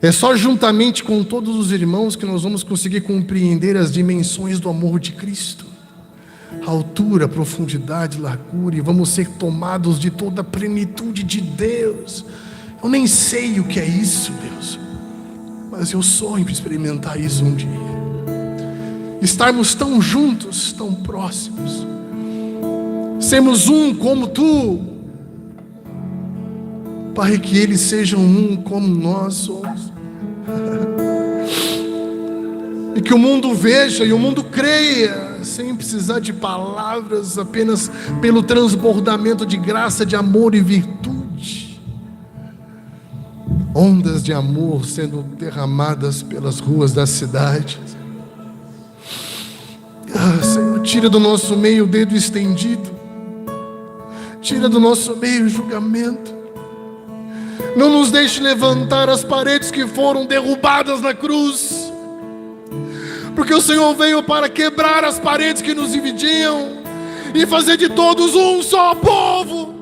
Speaker 1: É só juntamente com todos os irmãos que nós vamos conseguir compreender as dimensões do amor de Cristo. A altura, a profundidade, largura, e vamos ser tomados de toda a plenitude de Deus. Eu nem sei o que é isso, Deus, mas eu sonho em experimentar isso um dia. Estarmos tão juntos, tão próximos. Sermos um como Tu, Pai, que eles sejam um como nós somos. E que o mundo veja e o mundo creia, sem precisar de palavras, apenas pelo transbordamento de graça, de amor e virtude. Ondas de amor sendo derramadas pelas ruas da cidade. Senhor, tira do nosso meio o dedo estendido. Tira do nosso meio o julgamento. Não nos deixe levantar as paredes que foram derrubadas na cruz. Porque o Senhor veio para quebrar as paredes que nos dividiam e fazer de todos um só povo.